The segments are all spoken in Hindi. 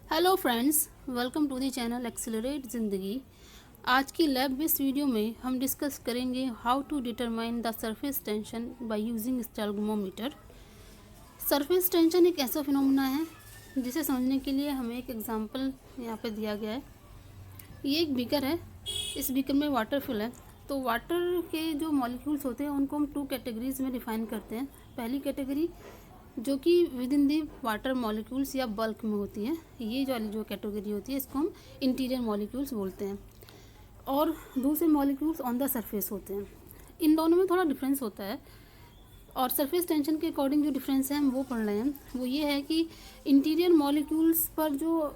Hello friends, welcome to the channel accelerate ज़िंदगी। आज की लैब बेस्ड वीडियो में हम डिस्कस करेंगे how to determine the surface tension by using stalagmometer. Surface tension एक ऐसा फिनोमेना है जिसे समझने के लिए हमें एक एग्जांपल यहाँ पे दिया गया है। ये एक बीकर है, इस बीकर में वाटर फिल है। तो वाटर के जो मॉलिक्यूल्स होते हैं उनको हम टू कैटेगरीज में डिफाइन करते हैं। पहली कैटेगरी जो कि with in the water molecules या बल्क में होती है, ये जो कैटेगरी होती है इसको हम इंटीरियर मॉलिक्यूल्स बोलते हैं, और दूसरे मॉलिक्यूल्स ऑन द सरफेस होते हैं। इन दोनों में थोड़ा डिफरेंस होता है, और सरफेस टेंशन के अकॉर्डिंग जो डिफरेंस है हम वो पढ़ रहे हैं। वो ये है कि इंटीरियर मॉलिक्यूल्स पर जो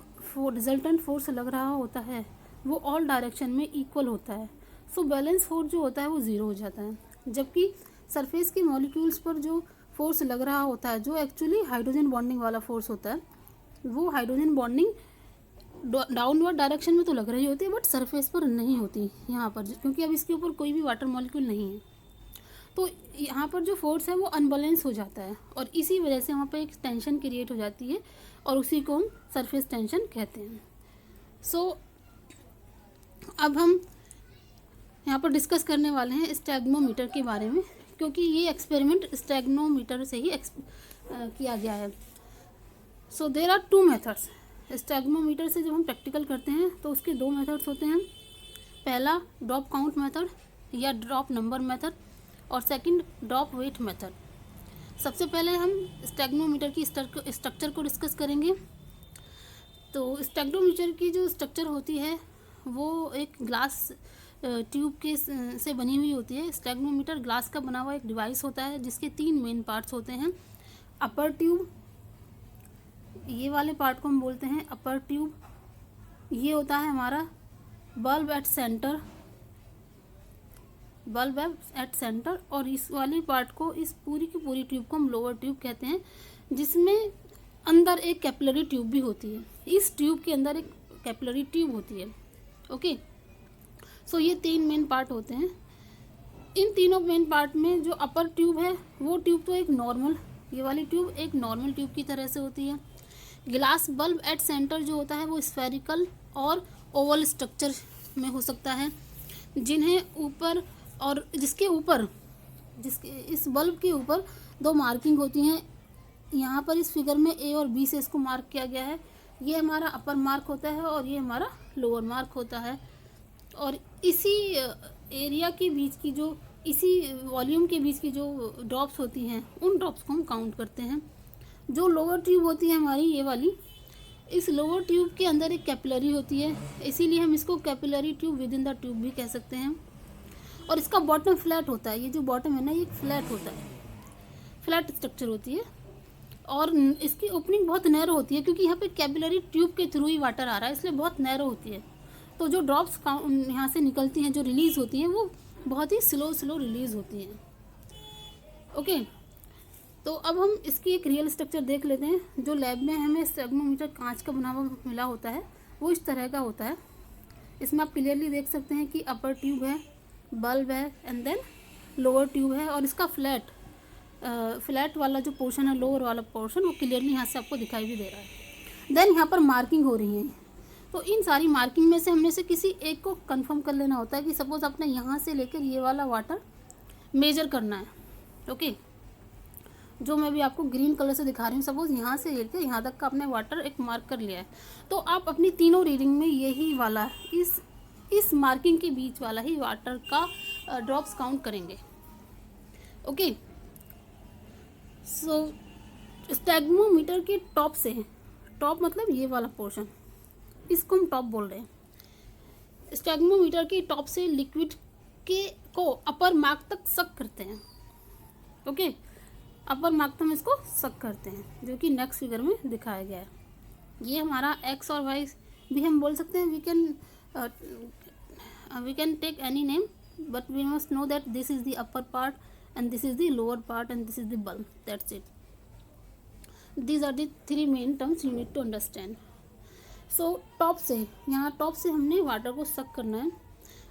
रिजल्टेंट फोर्स लग रहा होता है वो ऑल डायरेक्शन में इक्वल होता है। सो बैलेंस फोर्स जो होता है वो ज़ीरो हो जाता है, जबकि सरफेस के मॉलिक्यूल्स पर जो फोर्स लग रहा होता है, जो एक्चुअली हाइड्रोजन बॉन्डिंग वाला फोर्स होता है, वो हाइड्रोजन बॉन्डिंग डाउनवर्ड डायरेक्शन में तो लग रही होती है बट सरफेस पर नहीं होती यहाँ पर, क्योंकि अब इसके ऊपर कोई भी वाटर मॉलिक्यूल नहीं है। तो यहाँ पर जो फोर्स है वो अनबैलेंस हो जाता है, और इसी वजह से वहाँ पर एक टेंशन क्रिएट हो जाती है, और उसी को हम सरफेस टेंशन कहते हैं। सो अब हम यहाँ पर डिस्कस करने वाले हैं स्टैग्मोमीटर के बारे में, क्योंकि ये एक्सपेरिमेंट स्टैग्मोमीटर से ही किया गया है। सो देर आर टू मेथड्स। स्टैग्मोमीटर से जब हम प्रैक्टिकल करते हैं तो उसके दो मेथड्स होते हैं। पहला ड्रॉप काउंट मेथड या ड्रॉप नंबर मेथड, और सेकंड ड्रॉप वेट मेथड। सबसे पहले हम स्टैग्मोमीटर की स्ट्रक्चर को डिस्कस करेंगे। तो स्टैग्मोमीटर की जो स्ट्रक्चर होती है वो एक ग्लास ट्यूब के से बनी हुई होती है। स्टैग्मोमीटर ग्लास का बना हुआ एक डिवाइस होता है जिसके तीन मेन पार्ट्स होते हैं। अपर ट्यूब, ये वाले पार्ट को हम बोलते हैं अपर ट्यूब। ये होता है हमारा बल्ब एट सेंटर, और इस वाली पार्ट को, इस पूरी की पूरी ट्यूब को हम लोअर ट्यूब कहते हैं, जिसमें अंदर एक कैपिलरी ट्यूब भी होती है। इस ट्यूब के अंदर एक कैपिलरी ट्यूब होती है। ओके, सो ये तीन मेन पार्ट होते हैं। इन तीनों मेन पार्ट में जो अपर ट्यूब है वो ट्यूब तो एक नॉर्मल, ये वाली ट्यूब एक नॉर्मल ट्यूब की तरह से होती है। ग्लास बल्ब एट सेंटर जो होता है वो स्फेरिकल और ओवल स्ट्रक्चर में हो सकता है, जिन्हें ऊपर और जिसके इस बल्ब के ऊपर दो मार्किंग होती हैं। यहाँ पर इस फिगर में ए और बी से इसको मार्क किया गया है। ये हमारा अपर मार्क होता है और ये हमारा लोअर मार्क होता है, और इसी एरिया के बीच की जो, इसी वॉल्यूम के बीच की जो ड्रॉप्स होती हैं उन ड्रॉप्स को हम काउंट करते हैं। जो लोअर ट्यूब होती है हमारी ये वाली, इस लोअर ट्यूब के अंदर एक कैपिलरी होती है, इसीलिए हम इसको capillary tube with in the tube भी कह सकते हैं। और इसका बॉटम फ्लैट होता है, ये जो बॉटम है ना ये फ्लैट होता है, फ्लैट स्ट्रक्चर होती है, और इसकी ओपनिंग बहुत नैरो होती है, क्योंकि यहाँ पे कैपिलरी ट्यूब के थ्रू ही वाटर आ रहा है, इसलिए बहुत नैरो होती है। तो जो ड्रॉप्स यहाँ से निकलती हैं, जो रिलीज़ होती हैं, वो बहुत ही स्लो रिलीज़ होती हैं। ओके, तो अब हम इसकी एक रियल स्ट्रक्चर देख लेते हैं। जो लैब में हमें स्टैग्मोमीटर कांच का बना हुआ मिला होता है वो इस तरह का होता है। इसमें आप क्लियरली देख सकते हैं कि अपर ट्यूब है, बल्ब है, एंड देन लोअर ट्यूब है, और इसका फ्लैट वाला जो पोर्शन है, लोअर वाला पोर्शन, वो क्लियरली यहाँ से आपको दिखाई भी दे रहा है। देन यहाँ पर मार्किंग हो रही है। तो इन सारी मार्किंग में से हमने से किसी एक को कंफर्म कर लेना होता है कि सपोज आपने यहाँ से लेकर ये वाला वाटर मेजर करना है। ओके, जो मैं भी आपको ग्रीन कलर से दिखा रही हूँ, सपोज यहाँ से लेकर यहाँ तक का आपने वाटर एक मार्क कर लिया है, तो आप अपनी तीनों रीडिंग में यही वाला, इस मार्किंग के बीच वाला ही वाटर का ड्रॉप्स काउंट करेंगे। ओके, सो स्टैग्मोमीटर के टॉप से, टॉप मतलब ये वाला पोर्शन, इसको हम टॉप बोल रहे हैं। स्टैग्मोमीटर के टॉप से लिक्विड को अपर मार्क तक सक करते हैं। ओके, अपर मार्क तक हम इसको सक करते हैं, जो कि नेक्स्ट फिगर में दिखाया गया है। ये हमारा एक्स और वाई भी हम बोल सकते हैं। We can take any name, but we must know that this is the upper part and this is the lower part and this is the bulb. That's it. These are the three main terms you need to understand. So top से, यहाँ टॉप से हमने वाटर को सक करना है,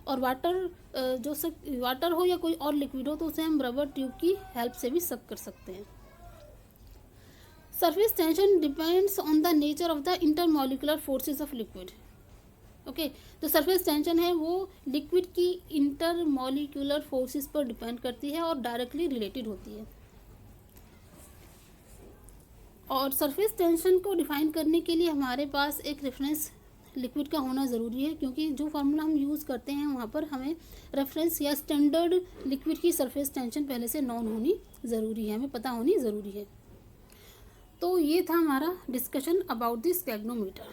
और वाटर हो या कोई और लिक्विड हो तो उसे हम रबर ट्यूब की हेल्प से भी सक कर सकते हैं। Surface tension depends on the nature of the intermolecular forces of liquid. Okay, तो सरफेस टेंशन है वो लिक्विड की इंटरमॉलिक्यूलर फोर्सेस पर डिपेंड करती है और डायरेक्टली रिलेटेड होती है। और सरफेस टेंशन को डिफाइन करने के लिए हमारे पास एक रेफरेंस लिक्विड का होना ज़रूरी है, क्योंकि जो फार्मूला हम यूज़ करते हैं वहाँ पर हमें रेफरेंस या स्टैंडर्ड लिक्विड की सरफेस टेंशन पहले से नॉन होनी ज़रूरी है, हमें पता होनी ज़रूरी है। तो ये था हमारा डिस्कशन अबाउट द स्टेगनोमीटर।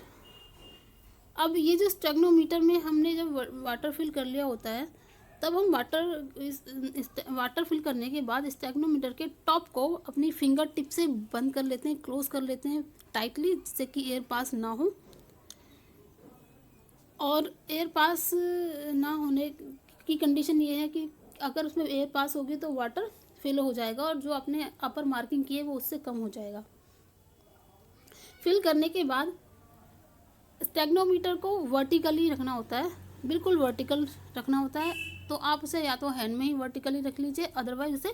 अब ये जो स्टेगनोमीटर में हमने जब वाटर फिल कर लिया होता है, तब हम वाटर फिल करने के बाद स्टेगनोमीटर के टॉप को अपनी फिंगर टिप से बंद कर लेते हैं, क्लोज कर लेते हैं टाइटली, जिससे कि एयर पास ना हो। और एयर पास ना होने की कंडीशन ये है कि अगर उसमें एयर पास होगी तो वाटर फिल हो जाएगा और जो आपने अपर मार्किंग की है वो उससे कम हो जाएगा। फिल करने के बाद स्टेगनोमीटर को वर्टिकली रखना होता है, बिल्कुल वर्टिकल रखना होता है। तो आप उसे या तो हैंड में ही वर्टिकली रख लीजिए, अदरवाइज उसे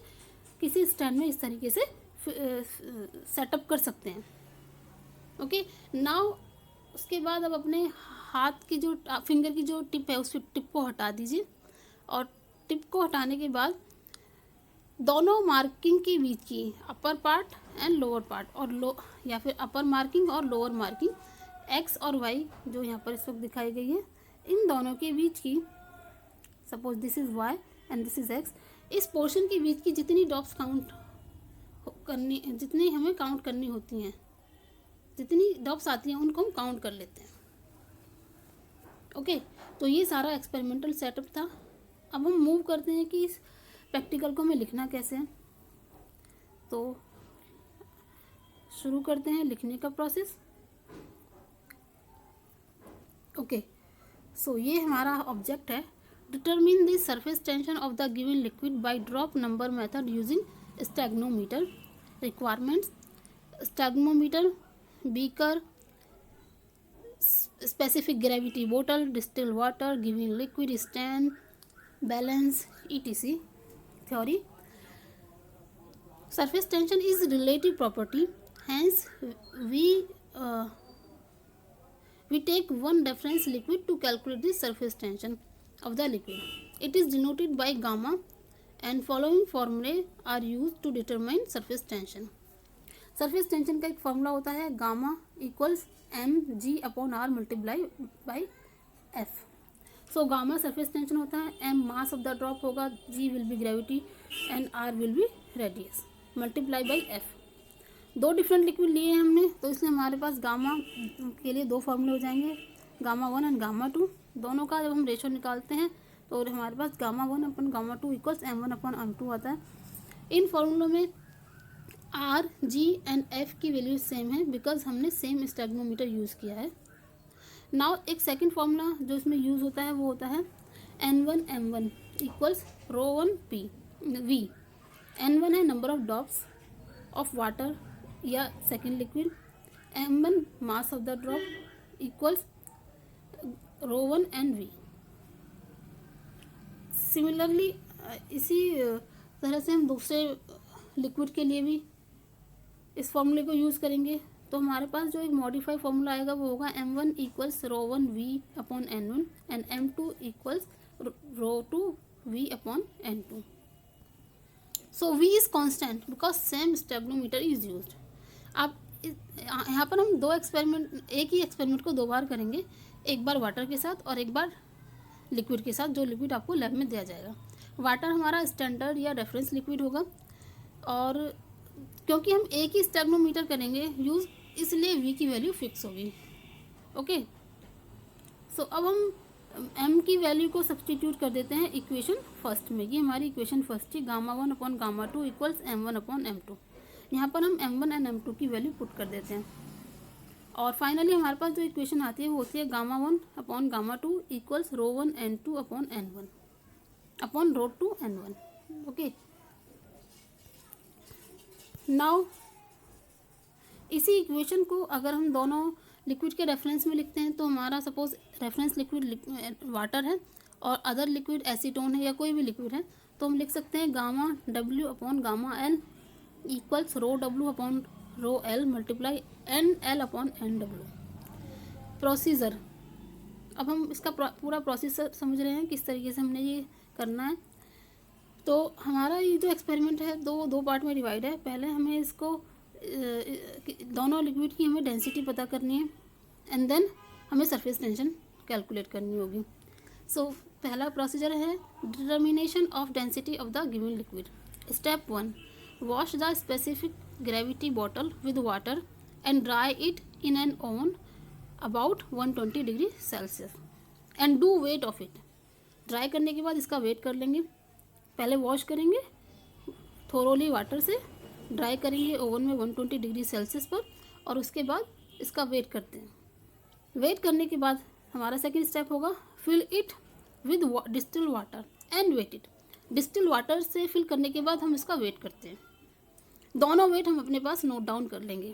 किसी स्टैंड में इस तरीके से सेटअप कर सकते हैं। ओके, नाउ उसके बाद अब अपने हाथ की जो फिंगर की जो टिप है उस टिप को हटा दीजिए, और टिप को हटाने के बाद दोनों मार्किंग के बीच की upper part and lower part और या फिर अपर मार्किंग और लोअर मार्किंग एक्स और वाई जो यहाँ पर इस वक्त दिखाई गई है, इन दोनों के बीच की, suppose this is why and this is x, इस पोर्शन के बीच की जितनी डॉट्स जितनी हमें काउंट करनी होती हैं, जितनी डॉट्स आती हैं उनको हम काउंट कर लेते हैं। ओके, तो ये सारा एक्सपेरिमेंटल सेटअप था। अब हम मूव करते हैं कि इस प्रैक्टिकल को हमें लिखना कैसे है। तो शुरू करते हैं लिखने का प्रोसेस। ओके, सो ये हमारा ऑब्जेक्ट है। Determine the surface tension of the given liquid by drop number method using stalagmometer. Requirements: stalagmometer, beaker, specific gravity bottle, distilled water, giving liquid stand, balance, etc. Theory: surface tension is relative property, hence we take one reference liquid to calculate the surface tension of the liquid. It is denoted by gamma, and following formulae are used to determine surface tension. Surface tension का एक फॉर्मूला होता है gamma equals M G upon R multiply by F. So gamma surface tension होता है, M mass of the drop होगा, G will be gravity and R will be radius, multiply by F. दो डिफरेंट लिक्विड लिए हैं हमने, तो इसलिए हमारे पास गामा के लिए दो फॉर्मूले हो जाएंगे, गामा 1 एंड गामा 2। दोनों का जब हम रेशो निकालते हैं तो हमारे पास gamma 1 upon gamma 2 equals M1 upon M2 आता है। इन फॉर्मूलों में आर, जी एंड एफ की वैल्यू सेम है बिकॉज हमने सेम स्टेगनोमीटर यूज़ किया है। नाउ एक सेकंड फार्मूला जो इसमें यूज़ होता है वो होता है N1 M1 equals rho 1 P V। N1 है number of drops of water या second liquid, M1 mass of the drop equals rho 1 and V। Similarly इसी तरह से हम दूसरे लिक्विड के लिए भी इस फॉर्मूले को यूज़ करेंगे। तो हमारे पास जो एक मॉडिफाई फॉर्मूला आएगा वो होगा M1 equals rho 1 V upon N1 and M2 equals rho 2 V upon N2। So V is constant because same stalagmometer is used. आप यहाँ पर हम एक ही एक्सपेरिमेंट को दो बार करेंगे, एक बार वाटर के साथ और एक बार लिक्विड के साथ, जो लिक्विड आपको लैब में दिया जाएगा। वाटर हमारा स्टैंडर्ड या रेफरेंस लिक्विड होगा, और क्योंकि हम एक ही स्टेगनोमीटर करेंगे यूज़, इसलिए V की वैल्यू फिक्स होगी। ओके, सो अब हम M की वैल्यू को सब्सटीट्यूट कर देते हैं इक्वेशन फर्स्ट में। ये हमारी इक्वेशन फर्स्ट थी, gamma 1 upon gamma 2 equals M1 upon M2। यहाँ पर हम M1 एंड M2 की वैल्यू पुट कर देते हैं, और फाइनली हमारे पास जो इक्वेशन आती है वो होती है gamma 1 upon gamma 2 equals rho 1 N2 upon N1 upon rho 2 N1। Okay, now इसी इक्वेशन को अगर हम दोनों लिक्विड के रेफरेंस में लिखते हैं, तो हमारा सपोज रेफरेंस लिक्विड वाटर है और अदर लिक्विड एसीटोन है या कोई भी लिक्विड है, तो हम लिख सकते हैं gamma W upon gamma L equals rho W upon rho L multiply N L upon N W. Procedure, अब हम इसका पूरा प्रोसीजर समझ रहे हैं किस तरीके से हमने ये करना है। तो हमारा ये जो एक्सपेरिमेंट है दो पार्ट में डिवाइड है। पहले हमें इसको दोनों लिक्विड की हमें डेंसिटी पता करनी है एंड देन हमें सरफेस टेंशन कैलकुलेट करनी होगी। सो पहला प्रोसीजर है determination of density of the given liquid. Step 1, wash the specific gravity bottle with water and dry it in an oven about 120 degree Celsius and do weight of it. Dry करने के बाद इसका वेट कर लेंगे। पहले वॉश करेंगे थोरोली वाटर से, ड्राई करेंगे ओवन में 120 डिग्री सेल्सियस पर और उसके बाद इसका वेट करते हैं। वेट करने के बाद हमारा सेकंड स्टेप होगा fill it with distil water and weight it. Distil water से फिल करने के बाद हम इसका वेट करते हैं। दोनों वेट हम अपने पास नोट डाउन कर लेंगे।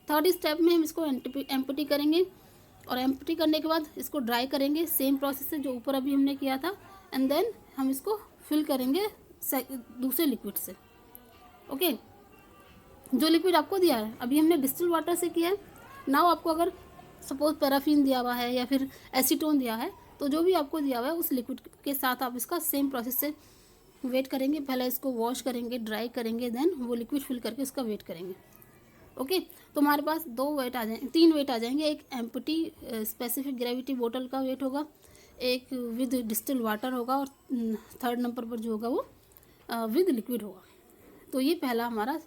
थर्ड स्टेप में हम इसको एम्प्टी करेंगे और एम्प्टी करने के बाद इसको ड्राई करेंगे सेम प्रोसेस से जो ऊपर अभी हमने किया था एंड देन हम इसको फिल करेंगे दूसरे लिक्विड से। ओके, जो लिक्विड आपको दिया है अभी हमने डिस्टिल वाटर से किया है। नाउ आपको अगर सपोज पैराफिन दिया हुआ है या फिर एसीटोन दिया है तो जो भी आपको दिया हुआ है उस लिक्विड के साथ आप इसका सेम प्रोसेस से वेट करेंगे। पहले इसको वॉश करेंगे, ड्राई करेंगे, देन वो लिक्विड फिल करके उसका वेट करेंगे। ओके, तो हमारे पास तीन वेट आ जाएंगे। एक एम्प्टी स्पेसिफिक ग्रेविटी बोतल का वेट होगा, एक विद डिस्टिल वाटर होगा और थर्ड नंबर पर जो होगा वो विद लिक्विड होगा। तो ये पहला हमारा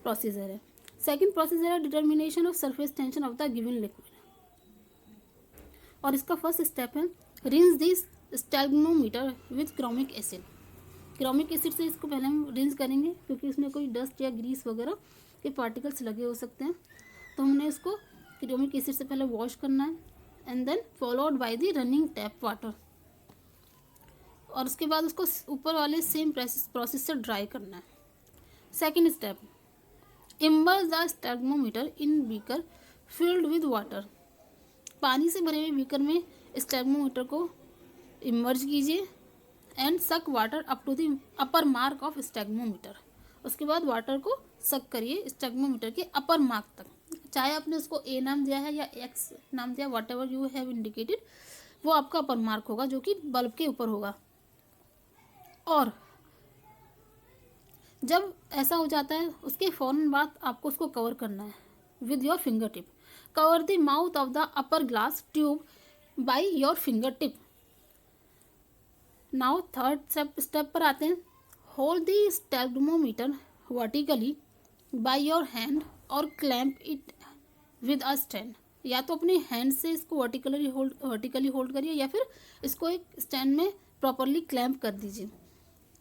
प्रोसीजर है। सेकंड प्रोसीजर है determination of surface tension of the given liquid और इसका फर्स्ट स्टेप है rinse this stalagmometer with chromic acid. Chromic acid से इसको पहले हम रिंस करेंगे क्योंकि इसमें कोई डस्ट या ग्रीस वगैरह के पार्टिकल्स लगे हो सकते हैं। तो हमने इसको क्रोमिक एसिड से पहले वॉश करना है and then followed by the running tap water और उसके बाद उसको ऊपर वाले सेम प्रोसेस से ड्राई करना है। Second step, immerse the stalagmometer in beaker filled with water. पानी से भरे हुए बीकर में स्टैग्मोमीटर को इमर्ज कीजिए and suck water up to the upper mark of stalagmometer. उसके बाद वाटर को सक करिए स्टैग्मोमीटर के अपर मार्क तक। चाहे आपने उसको ए नाम दिया है या एक्स नाम दिया, what ever you have indicated, वो आपका अपर मार्क होगा जो कि बल्ब के ऊपर होगा। और जब ऐसा हो जाता है उसके फ़ौरन बाद आपको उसको कवर करना है with your finger tip. Cover the mouth of the upper glass tube by your finger tip. Now third step पर आते हैं। Hold the stalagmometer vertically by your hand और clamp it with a stand. या तो अपने हैंड से इसको वर्टिकली होल्ड करिए या फिर इसको एक स्टैंड में प्रॉपरली क्लैंप कर दीजिए।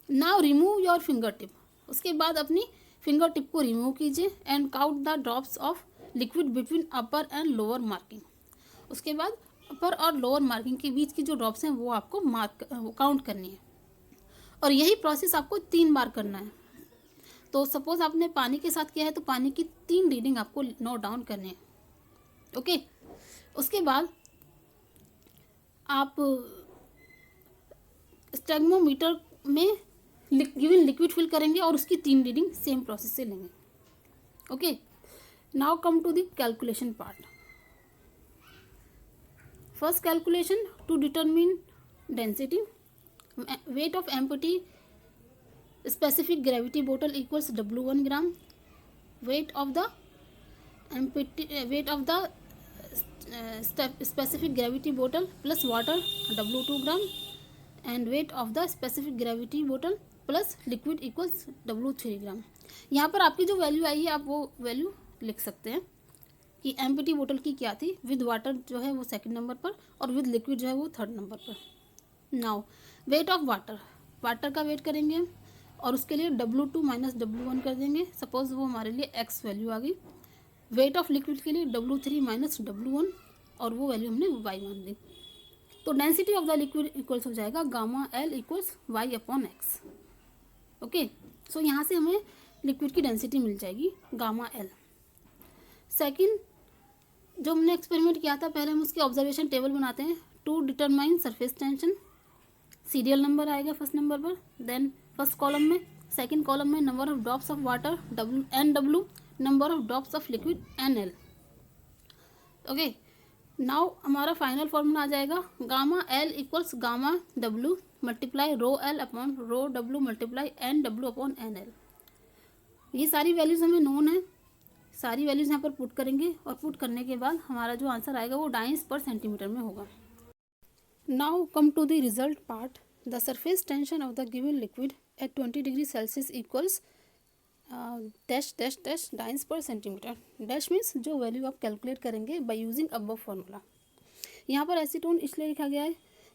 Now remove your finger tip. उसके बाद अपनी फिंगर टिप को रिमूव कीजिए and count the drops of liquid between upper and lower marking. उसके बाद अपर और लोअर मार्किंग के बीच की जो ड्रॉप्स हैं वो आपको काउंट करनी है और यही प्रोसेस आपको 3 बार करना है। तो सपोज आपने पानी के साथ किया है तो पानी की 3 रीडिंग आपको नोट डाउन करनी है। ओके, उसके बाद आप स्टैग्मोमीटर में गिवन लिक्विड फिल करेंगे और उसकी 3 रीडिंग सेम प्रोसेस से लेंगे। Okay, now come to the calculation part. First calculation to determine density, weight of empty specific gravity bottle equals W1 gram, weight of the specific gravity bottle plus water W2 gram and weight of the specific gravity bottle plus liquid equals W3 gram। यहाँ पर आपकी जो वैल्यू आई है आप वो वैल्यू लिख सकते हैं कि एम्प्टी बोतल की क्या थी, विद वाटर जो है वो सेकंड नंबर पर और विद लिक्विड जो है वो थर्ड नंबर पर। नाउ वेट ऑफ वाटर का वेट करेंगे हम और उसके लिए W2 माइनस W1 कर देंगे। सपोज वो हमारे लिए x वैल्यू आ गई। वेट ऑफ लिक्विड के लिए W3 माइनस W1 और वो वैल्यू हमने y मान ली। तो density of the liquid equals हो जाएगा gamma L equals y upon x। Okay, so यहाँ से हमें लिक्विड की डेंसिटी मिल जाएगी गामा L। सेकेंड जो हमने एक्सपेरिमेंट किया था, पहले हम उसकी ऑब्जर्वेशन टेबल बनाते हैं। To determine surface tension, serial number आएगा फर्स्ट नंबर पर, देन फर्स्ट कॉलम में, सेकंड कॉलम में number of drops of water NW, number of drops of liquid NL। Okay, now हमारा फाइनल फॉर्मूला आ जाएगा gamma L equals gamma W multiply rho L upon rho W multiply NW upon NL। ये सारी वैल्यूज़ हमें नोन है, सारी वैल्यूज़ यहाँ पर पुट करेंगे और पुट करने के बाद हमारा जो आंसर आएगा वो डाइंस पर सेंटीमीटर में होगा। Now come to the result part. The surface tension of the given liquid at 20 degree Celsius equals dash dash dash dynes per centimetre. Dash means जो वैल्यू आप कैलकुलेट करेंगे बाय यूजिंग अबव फॉर्मूला। यहाँ पर एसीटोन इसलिए लिखा गया है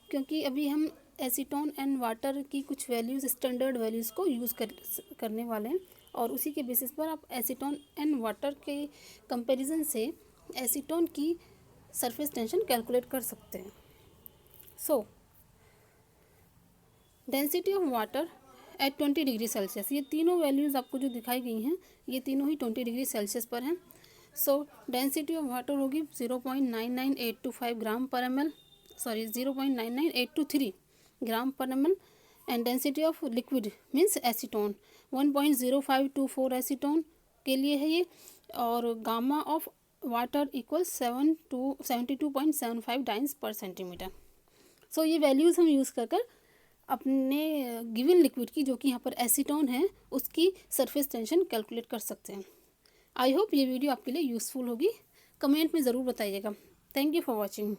क्योंकि अभी हम एसीटोन एंड वाटर की कुछ वैल्यूज़, स्टैंडर्ड वैल्यूज़ को यूज़ करने वाले हैं और उसी के बेसिस पर आप एसीटोन एंड वाटर के कंपैरिजन से एसीटोन की सरफेस टेंशन कैलकुलेट कर सकते हैं। सो density of water at 20 degree Celsius, ये तीनों वैल्यूज़ आपको जो दिखाई गई हैं ये तीनों ही 20 डिग्री सेल्सियस पर हैं। सो डेंसिटी ऑफ वाटर होगी 0.99825 ग्राम पर ml, सॉरी 0.99823 ग्राम पर ml। And density of liquid means acetone 1.0524 acetone के लिए है ये, और gamma of water equal 72.75 dice per centimetre. सो ये वैल्यूज़ हम यूज़ कर अपने गिवन लिक्विड की, जो कि यहाँ पर एसीटोन है, उसकी सरफेस टेंशन कैलकुलेट कर सकते हैं। आई होप ये वीडियो आपके लिए यूज़फुल होगी। कमेंट में ज़रूर बताइएगा। Thank you for watching.